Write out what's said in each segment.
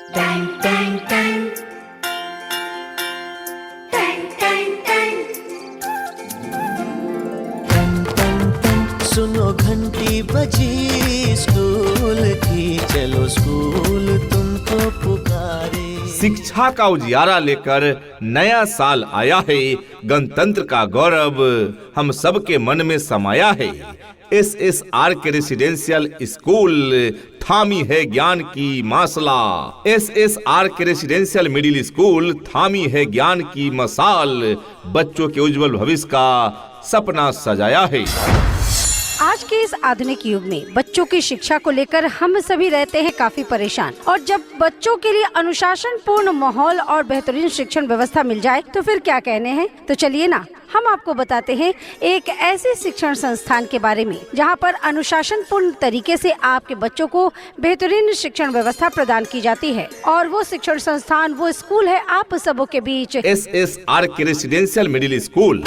Tang Tang Tang Tang Tang Tang. सुनो घंटी बजी स्कूल की, चलो स्कूल तुमको पुकारे। शिक्षा का उजियारा लेकर नया साल आया है, गणतंत्र का गौरव हम सबके मन में समाया है। SSR के रेसिडेंशियल स्कूल थामी है ज्ञान की मासला। SSR के रेसिडेंशियल मिडिल स्कूल थामी है ज्ञान की मसाल, बच्चों के उज्जवल भविष्य का सपना सजाया है। आज के इस आधुनिक युग में बच्चों की शिक्षा को लेकर हम सभी रहते हैं काफी परेशान, और जब बच्चों के लिए अनुशासन पूर्ण माहौल और बेहतरीन शिक्षण व्यवस्था मिल जाए तो फिर क्या कहने हैं। तो चलिए ना, हम आपको बताते हैं एक ऐसे शिक्षण संस्थान के बारे में जहां पर अनुशासन पूर्ण तरीके से आपके बच्चों को बेहतरीन शिक्षण व्यवस्था प्रदान की जाती है। और वो शिक्षण संस्थान, वो स्कूल है आप सबों के बीच SSR के रेसिडेंशियल मिडिल स्कूल।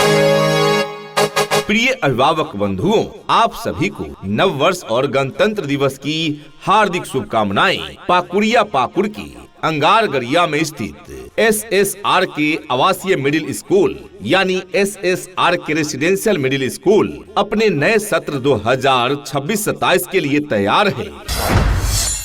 प्रिय अभिभावक बंधुओं, आप सभी को नव वर्ष और गणतंत्र दिवस की हार्दिक शुभकामनाएं। पाकुड़िया पाकुड़ की अंगारगरिया में स्थित SSR के आवासीय मिडिल स्कूल यानी SSR के रेसिडेंशियल मिडिल स्कूल अपने नए सत्र 2026-27 के लिए तैयार है।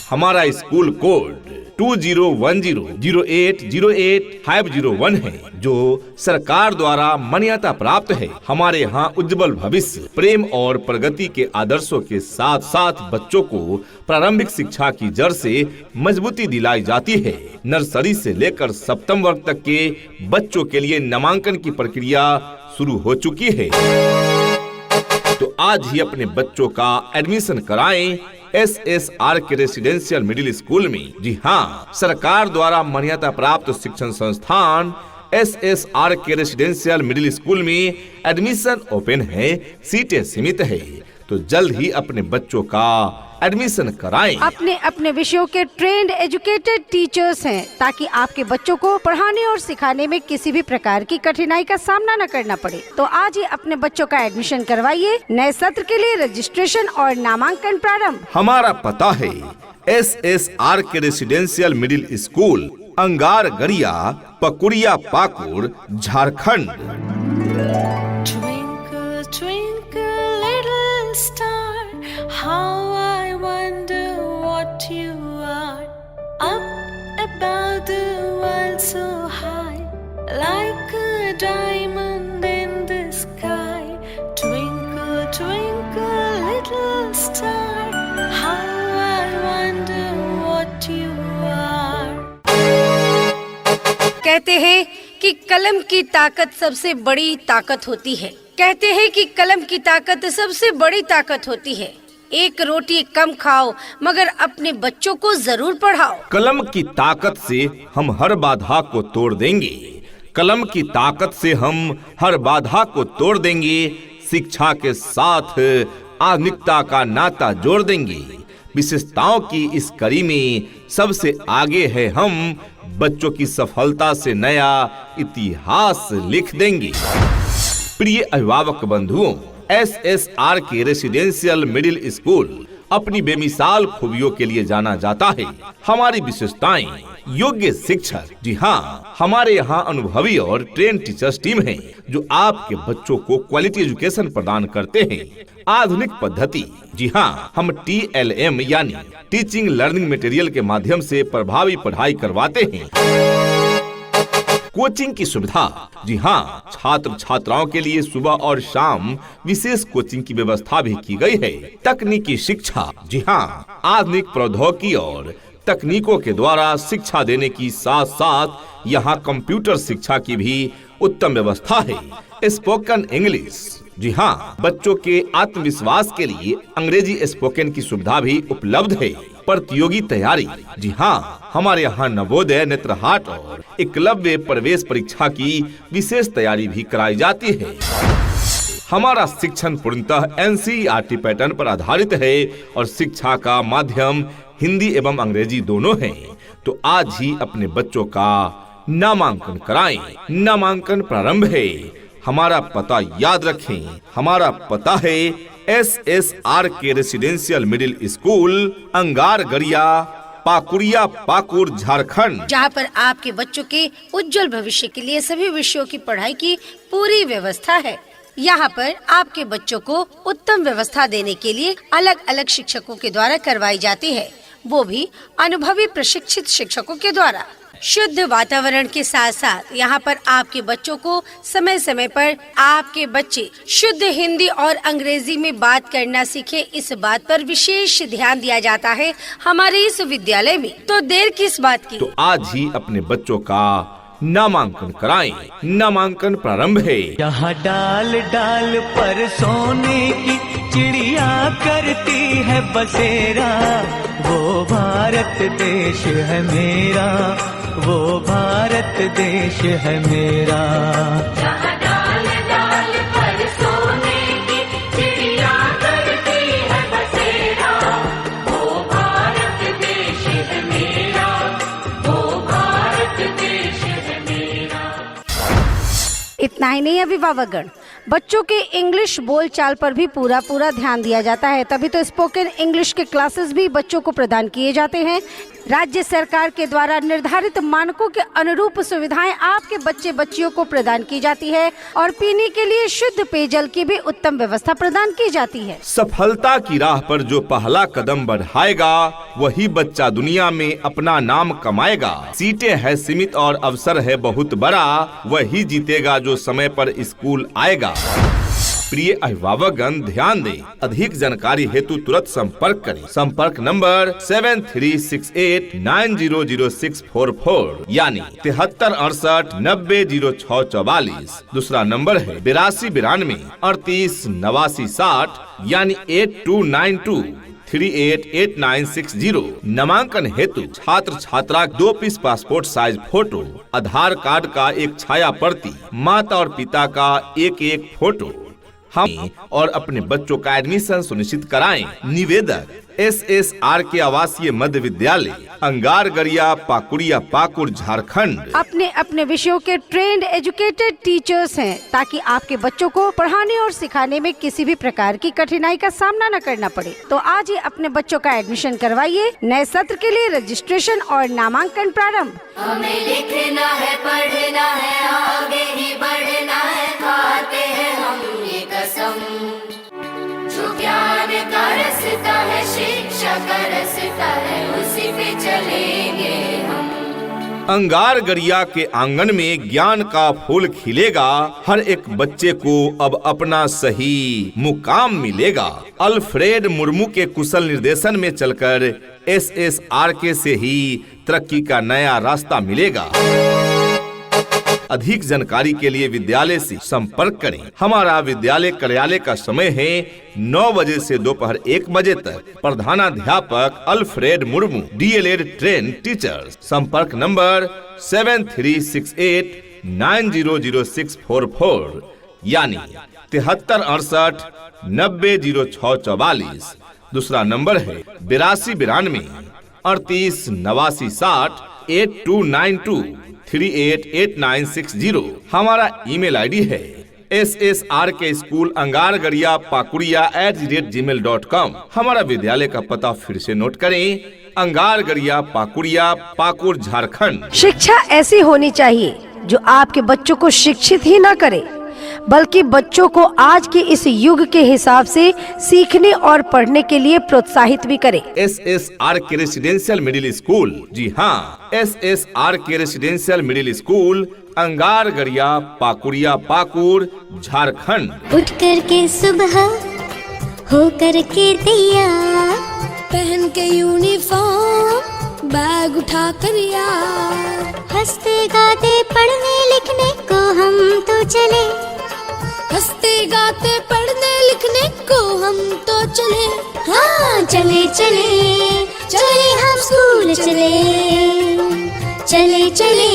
हमारा स्कूल कोड 2010-0808-501 है, जो सरकार द्वारा मान्यता प्राप्त है। हमारे यहाँ उज्जवल भविष्य, प्रेम और प्रगति के आदर्शों के साथ साथ बच्चों को प्रारंभिक शिक्षा की जड़ से मजबूती दिलाई जाती है। नर्सरी से लेकर सप्तम वर्ग तक के बच्चों के लिए नामांकन की प्रक्रिया शुरू हो चुकी है। तो आज ही अपने बच्चों का एडमिशन कराएं SSR के रेसिडेंशियल मिडिल स्कूल में। जी हाँ, सरकार द्वारा मान्यता प्राप्त शिक्षण संस्थान SSR के रेसिडेंशियल मिडिल स्कूल में एडमिशन ओपन है, सीटें सीमित है। तो जल्द ही अपने बच्चों का एडमिशन कराएं। अपने अपने विषयों के ट्रेंड एजुकेटेड टीचर्स हैं, ताकि आपके बच्चों को पढ़ाने और सिखाने में किसी भी प्रकार की कठिनाई का सामना न करना पड़े। तो आज ही अपने बच्चों का एडमिशन करवाइए। नए सत्र के लिए रजिस्ट्रेशन और नामांकन प्रारंभ। हमारा पता है SSR के residential middle school, Angargaria, Pakuria Pakur, Jharkhand. Twinkle, twinkle, little star, how I wonder what you are. Up above the world so high, like a diamond in the sky. Twinkle, twinkle, little star, how I wonder what you are. कहते हैं कि कलम की ताकत सबसे बड़ी ताकत होती है। कहते हैं कि कलम की ताकत सबसे बड़ी ताकत होती है। एक रोटी कम खाओ, मगर अपने बच्चों को जरूर पढ़ाओ। कलम की ताकत से हम हर बाधा को तोड़ देंगे। कलम की ताकत से हम हर बाधा को तोड़ देंगे। शिक्षा के साथ आधुनिकता का नाता जोड़ देंगे। विशेषताओं की इस कड़ी में सबसे आगे है हम, बच्चों की सफलता से नया इतिहास लिख देंगे। प्रिय अभिभावक बंधुओं, SSR के रेसिडेंशियल मिडिल स्कूल अपनी बेमिसाल खूबियों के लिए जाना जाता है। हमारी विशेषताएं, योग्य शिक्षक। जी हाँ, हमारे यहाँ अनुभवी और ट्रेन टीचर्स टीम है, जो आपके बच्चों को क्वालिटी एजुकेशन प्रदान करते हैं। आधुनिक पद्धति। जी हाँ, हम TLM यानी टीचिंग लर्निंग मटेरियल के माध्यम से प्रभावी पढ़ाई करवाते हैं। कोचिंग की सुविधा। जी हाँ, छात्र छात्राओं के लिए सुबह और शाम विशेष कोचिंग की व्यवस्था भी की गई है। तकनीकी शिक्षा। जी हाँ, आधुनिक प्रौद्योगिकी और तकनीकों के द्वारा शिक्षा देने की साथ साथ यहाँ कंप्यूटर शिक्षा की भी उत्तम व्यवस्था है। Spoken English. जी हाँ, बच्चों के आत्मविश्वास के लिए अंग्रेजी स्पोकन की सुविधा भी उपलब्ध है। प्रतियोगी तैयारी। जी हाँ, हमारे यहाँ नवोदय, नेत्रहाट और एकलव्य प्रवेश परीक्षा की विशेष तैयारी भी कराई जाती है। हमारा शिक्षण पूर्णतः NCERT पैटर्न पर आधारित है और शिक्षा का माध्यम हिंदी एवं अंग्रेजी दोनों है। तो आज ही अपने बच्चों का नामांकन कराएं। नामांकन प्रारंभ है। हमारा पता याद रखें। हमारा पता है SSR के residential middle school, Angargaria, Pakuria Pakur Jharkhand, जहाँ पर आपके बच्चों के उज्जवल भविष्य के लिए सभी विषयों की पढ़ाई की पूरी व्यवस्था है। यहाँ पर आपके बच्चों को उत्तम व्यवस्था देने के लिए अलग अलग शिक्षकों के द्वारा करवाई जाती है, वो भी अनुभवी प्रशिक्षित शिक्षकों के द्वारा। शुद्ध वातावरण के साथ साथ यहाँ पर आपके बच्चों को समय समय पर आपके बच्चे शुद्ध हिंदी और अंग्रेजी में बात करना सीखे, इस बात पर विशेष ध्यान दिया जाता है हमारे इस विद्यालय में। तो देर किस बात की, तो आज ही अपने बच्चों का नामांकन कराएं। नामांकन प्रारंभ है। यहाँ डाल डाल पर सोने की चिड़िया करती है बसेरा, वो भारत देश है मेरा, वो भारत देश है मेरा। जहाँ डाल डाल पर सोने की चिड़िया करती है बसेरा, वो भारत देश है मेरा, वो भारत देश है मेरा। इतना ही नहीं अभिभावकगण, बच्चों के इंग्लिश बोलचाल पर भी पूरा ध्यान दिया जाता है, तभी तो स्पोकन इंग्लिश के क्लासेस भी बच्चों को प्रदान किए जाते हैं। राज्य सरकार के द्वारा निर्धारित मानकों के अनुरूप सुविधाएं आपके बच्चे बच्चियों को प्रदान की जाती है और पीने के लिए शुद्ध पेयजल की भी उत्तम व्यवस्था प्रदान की जाती है। सफलता की राह पर जो पहला कदम बढ़ाएगा वही बच्चा दुनिया में अपना नाम कमाएगा। सीटें है सीमित और अवसर है बहुत बड़ा, वही जीतेगा जो समय पर स्कूल आएगा। प्रिय अभिभावकगण ध्यान दें, अधिक जानकारी हेतु तुरंत संपर्क करें। संपर्क नंबर 7368900644 यानी 7368900644। दूसरा नंबर है 8292388960 यानी 8292388960। नामांकन हेतु छात्र छात्रा 2 पीस पासपोर्ट साइज फोटो, आधार कार्ड का एक छाया प्रति, माता और पिता का एक फोटो हम और अपने बच्चों का एडमिशन सुनिश्चित कराएं। निवेदक SSR के आवासीय मध्य विद्यालय अंगारगरिया पाकुड़िया पाकुड़ झारखंड। अपने अपने विषयों के ट्रेंड एजुकेटेड टीचर्स हैं, ताकि आपके बच्चों को पढ़ाने और सिखाने में किसी भी प्रकार की कठिनाई का सामना न करना पड़े। तो आज ही अपने बच्चों का एडमिशन करवाइए। नए सत्र के लिए रजिस्ट्रेशन और नामांकन प्रारंभ। हमें लिखना है, पढ़ना है, आगे ही बढ़ना है, खाते हैं हम ये कसम। जो ज्ञान का रास्ता है, शिक्षा का रास्ता है, उसी पे चलेंगे हम। अंगारगरिया के आंगन में ज्ञान का फूल खिलेगा, हर एक बच्चे को अब अपना सही मुकाम मिलेगा। अल्फ्रेड मुर्मू के कुशल निर्देशन में चलकर SSR से ही तरक्की का नया रास्ता मिलेगा। अधिक जानकारी के लिए विद्यालय से संपर्क करें। हमारा विद्यालय कार्यालय का समय है 9 बजे से दोपहर 1 बजे तक। प्रधानाध्यापक Alfred Murmu, DLED train teachers. संपर्क नंबर 7368900644 यानी 7368900644। दूसरा नंबर है 8292388960 8292388960। हमारा ईमेल आईडी है SSR के स्कूल अंगारगरिया पाकुड़िया @gmail.com। हमारा विद्यालय का पता फिर से नोट करें, अंगारगरिया पाकुड़िया पाकुड़ झारखंड। शिक्षा ऐसी होनी चाहिए जो आपके बच्चों को शिक्षित ही न करे, बल्कि बच्चों को आज के इस युग के हिसाब से सीखने और पढ़ने के लिए प्रोत्साहित भी करे। SSR के रेसिडेंशियल मिडिल स्कूल, जी हाँ, SSR के residential middle school Angargaria Pakuria Pakur Jharkhand. उठ कर के सुबह हो कर के तैयार, पहन के यूनिफॉर्म, बैग उठा कर यार, हंसते गाते पढ़ने लिखने को हम तो चले, हंसते गाते पढ़ने लिखने को हम तो चले। हाँ चले चले चले हम स्कूल चले, चले चले